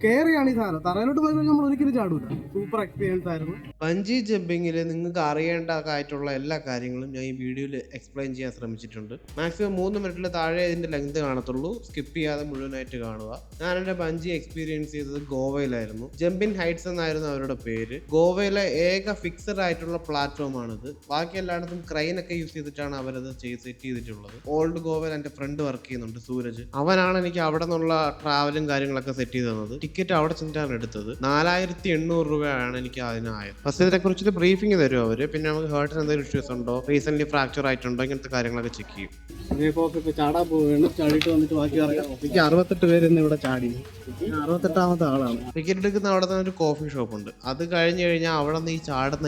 കയറിയാണ് ഈ സാധനം. തറയിലോട്ട് പോയി കഴിഞ്ഞാൽ നമ്മൾ ഒരിക്കലും ചാടൂല. സൂപ്പർ എക്സ്പീരിയൻസ് ആയിരുന്നു. ബഞ്ചി ജമ്പിങ്ങിൽ നിങ്ങൾക്ക് അറിയേണ്ടതായിട്ടുള്ള എല്ലാ കാര്യങ്ങളും ഞാൻ ഈ വീഡിയോയിൽ എക്സ്പ്ലെയിൻ ചെയ്യാൻ ശ്രമിച്ചിട്ടുണ്ട്. മാക്സിമം 3 മിനിറ്റിൽ താഴെ ഇതിൻ്റെ ലെങ്ത് കാണത്തുള്ളൂ. സ്കിപ്പ് ചെയ്യാതെ മുഴുവനായിട്ട് കാണുക. ഞാൻ എൻ്റെ ബഞ്ചി എക്സ്പീരിയൻസ് ചെയ്തത് ഗോവയിലായിരുന്നു. ജമ്പിൻ ഹൈറ്റ്സ് എന്നായിരുന്നു അവരുടെ പേര്. ഗോവയിലെ ഏക ഫിക്സഡ് ആയിട്ടുള്ള പ്ലാറ്റ്ഫോമാണിത്. ബാക്കി എല്ലായിടത്തും ക്രെയിൻ ഒക്കെ യൂസ് ചെയ്തിട്ടാണ് അവരത് സെറ്റ് ചെയ്തിട്ടുള്ളത്. ഓൾഡ് ഗോവയിൽ എൻ്റെ ഫ്രണ്ട് വർക്ക് ചെയ്യുന്നുണ്ട്, സൂരജ്. അവനാണ് എനിക്ക് അവിടെ നിന്നുള്ള ട്രാവലും കാര്യങ്ങളൊക്കെ സെറ്റ് ചെയ്ത് തന്നത്. ടിക്കറ്റ് അവിടെ ചെന്നിട്ടാണ് എടുത്തത്. 4800 രൂപയാണ് എനിക്ക് അതിനായത്. ഫസ്റ്റ് ഇതിനെ കുറിച്ചിട്ട് ബ്രീഫിംഗ് തരും അവര്. പിന്നെ നമുക്ക് ഹാർട്ടിന് എന്തെങ്കിലും ഇഷ്യൂസ് ഉണ്ടോ, റീസെന്റ് ഫ്രാക്ചർ ആയിട്ടുണ്ടോ, ഇങ്ങനത്തെ കാര്യങ്ങളൊക്കെ ചെക്ക് ചെയ്യും. ഇപ്പൊ ചാടാൻ പോവുകയാണ്. ചാടിയിട്ട് വന്നിട്ട് ബാക്കി അറിയാം. എനിക്ക് 68 പേര് ഇന്ന് ഇവിടെ ചാടി. 68ാമത്തെ ആളാണ്. ടിക്കറ്റ് എടുക്കുന്ന അവിടെ തന്നെ ഒരു കോഫി ഷോപ്പ് ഉണ്ട്. അത് കഴിഞ്ഞ് കഴിഞ്ഞാൽ അവിടെ നിന്ന് ഈ ചാടുന്ന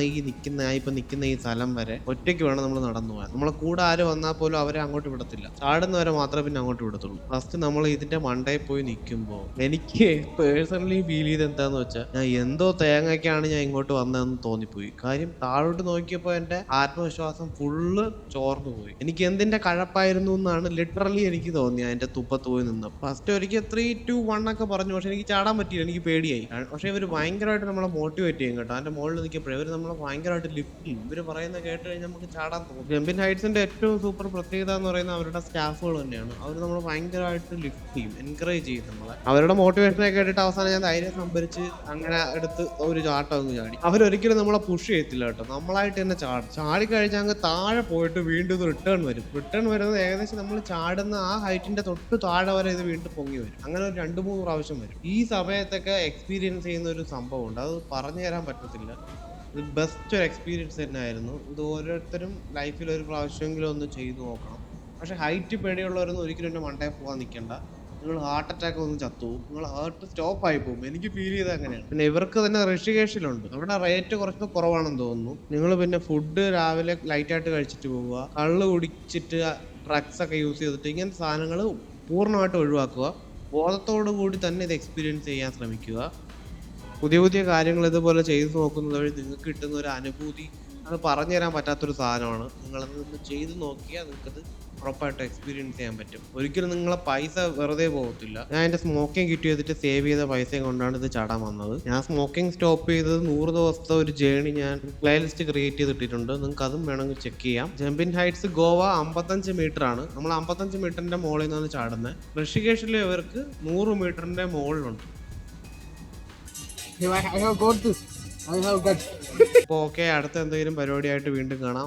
ഇപ്പൊ നിൽക്കുന്ന ഈ സ്ഥലം വരെ ഒറ്റയ്ക്ക് വേണം നമ്മൾ നടന്നു പോകാൻ. നമ്മളെ കൂടെ ആര് വന്നാൽ പോലും അവരെ അങ്ങോട്ട് വിടത്തില്ല. ചാടുന്നവരെ മാത്രമേ പിന്നെ അങ്ങോട്ട് വിടത്തുള്ളൂ. ഫസ്റ്റ് നമ്മൾ ഇതിന്റെ മണ്ടയിൽ പോയി നിൽക്കുമ്പോൾ എനിക്ക് പേഴ്സണലി ഫീൽ ചെയ്ത് എന്താന്ന് വെച്ചാൽ, ഞാൻ എന്തോ തേങ്ങയ്ക്കാണ് ഞാൻ ഇങ്ങോട്ട് വന്നതെന്ന് തോന്നിപ്പോയി. കാര്യം താഴോട്ട് നോക്കിയപ്പോൾ എന്റെ ആത്മവിശ്വാസം ഫുള്ള് ചോർന്നു പോയി. എനിക്ക് എന്തിന്റെ കഴപ്പായിരുന്നു എന്നാണ് ലിറ്ററലി എനിക്ക് തോന്നി അതിന്റെ തുപ്പത്ത് പോയി നിന്ന്. ഫസ്റ്റ് ഒരിക്കൽ 3, 2, 1 ഒക്കെ പറഞ്ഞു. പക്ഷെ എനിക്ക് ചാടാൻ പറ്റിയില്ല, എനിക്ക് പേടിയായി. പക്ഷെ ഇവർ ഭയങ്കരമായിട്ട് നമ്മളെ മോട്ടിവേറ്റ് ചെയ്യും കേട്ടോ. അതിന്റെ മുകളിൽ നിൽക്കപ്പോഴേ ഇവർ നമ്മളെ ഭയങ്കരമായിട്ട് ലിഫ്റ്റ് ചെയ്യും. ഇവർ പറയുന്നത് കേട്ട് കഴിഞ്ഞാൽ നമുക്ക് ചാടാൻ തോന്നും. ജമ്പിൻ ഹൈറ്റ്സിന്റെ ഏറ്റവും സൂപ്പർ പ്രത്യേകത എന്ന് പറയുന്നത് അവരുടെ സ്റ്റാഫുകൾ തന്നെയാണ്. അവർ നമ്മളെ ഭയങ്കരമായിട്ട് ലിഫ്റ്റ് ചെയ്യും, എൻകറേജ് ചെയ്യും നമ്മളെ. അവരുടെ മോട്ടിവേഷനെ കേട്ടിട്ട് അവസാനം ഞാൻ ധൈര്യം സംഭരിച്ച് അങ്ങനെ എടുത്ത് ഒരു ചാട്ടം അങ്ങ് ചാടി. അവരൊരിക്കലും നമ്മളെ പുഷ് ചെയ്യത്തില്ല കേട്ടോ. നമ്മളായിട്ട് തന്നെ ചാടി കഴിഞ്ഞാൽ അങ്ങ് താഴെ പോയിട്ട് വീണ്ടും റിട്ടേൺ വരും. റിട്ടേൺ വരുന്നത് ഏകദേശം നമ്മൾ ചാടുന്ന ആ ഹൈറ്റിന്റെ തൊട്ട് താഴെ വരെ ഇത് വീണ്ടും പൊങ്ങി വരും. അങ്ങനെ ഒരു 2-3 പ്രാവശ്യം വരും. ഈ സമയത്തൊക്കെ എക്സ്പീരിയൻസ് ചെയ്യുന്ന ഒരു സംഭവമുണ്ട്, അത് പറഞ്ഞു തരാൻ പറ്റത്തില്ല. ഇത് ബെസ്റ്റ് ഒരു എക്സ്പീരിയൻസ് തന്നെ ആയിരുന്നു. ഇത് ഓരോരുത്തരും ലൈഫിൽ ഒരു പ്രാവശ്യമെങ്കിലും ഒന്ന് ചെയ്തു നോക്കണം. പക്ഷെ ഹൈറ്റ് പേടിയുള്ളവരൊന്നും ഒരിക്കലും എൻ്റെ മണ്ടയിൽ പോകാൻ നിൽക്കണ്ട. നിങ്ങൾ ഹാർട്ട് അറ്റാക്ക് ഒന്ന് ചത്തുപോകും, നിങ്ങൾ ഹാർട്ട് സ്റ്റോപ്പ് ആയി പോകും. എനിക്ക് ഫീൽ ചെയ്ത് അങ്ങനെയാണ്. പിന്നെ ഇവർക്ക് തന്നെ ഋഷികേശിലുണ്ട്. അവിടെ റേറ്റ് കുറച്ച് കുറവാണെന്ന് തോന്നുന്നു. നിങ്ങൾ പിന്നെ ഫുഡ് രാവിലെ ലൈറ്റായിട്ട് കഴിച്ചിട്ട് പോവുക. കള്ള് കുടിച്ചിട്ട് ഡ്രഗ്സ് ഒക്കെ യൂസ് ചെയ്തിട്ട് ഇങ്ങനത്തെ സാധനങ്ങൾ പൂർണ്ണമായിട്ട് ഒഴിവാക്കുക. ബോധത്തോടു കൂടി തന്നെ ഇത് എക്സ്പീരിയൻസ് ചെയ്യാൻ ശ്രമിക്കുക. പുതിയ പുതിയ കാര്യങ്ങൾ ഇതുപോലെ ചെയ്തു നോക്കുന്നത് വഴി നിങ്ങൾക്ക് കിട്ടുന്ന ഒരു അനുഭൂതി അത് പറഞ്ഞു തരാൻ പറ്റാത്തൊരു സാധനമാണ്. നിങ്ങളത് ചെയ്ത് നോക്കിയാൽ നിങ്ങൾക്കത് ഉറപ്പായിട്ട് എക്സ്പീരിയൻസ് ചെയ്യാൻ പറ്റും. ഒരിക്കലും നിങ്ങളെ പൈസ വെറുതെ പോകത്തില്ല. ഞാൻ എൻ്റെ സ്മോക്കിംഗ് കിറ്റ് ചെയ്തിട്ട് സേവ് ചെയ്ത പൈസയും കൊണ്ടാണ് ഇത് ചാടാൻ വന്നത്. ഞാൻ സ്മോക്കിംഗ് സ്റ്റോപ്പ് ചെയ്തത് 100 ദിവസത്തെ ഒരു ജേണി ഞാൻ പ്ലേലിസ്റ്റ് ക്രിയേറ്റ് ചെയ്തിട്ടിട്ടുണ്ട്. നിങ്ങൾക്ക് അതും വേണമെങ്കിൽ ചെക്ക് ചെയ്യാം. ജമ്പിൻ ഹൈറ്റ്സ് ഗോവ 55 മീറ്റർ ആണ്. നമ്മൾ 55 മീറ്ററിന്റെ മുകളിൽ നിന്നാണ് ചാടുന്നത്. ഋഷികേശിലെ ഇവർക്ക് 100 മീറ്ററിന്റെ മുകളിലുണ്ട്. I have got this. I have got. അപ്പോൾ ഓക്കെ, അടുത്ത എന്തെങ്കിലും പരിപാടിയായിട്ട് വീണ്ടും കാണാം.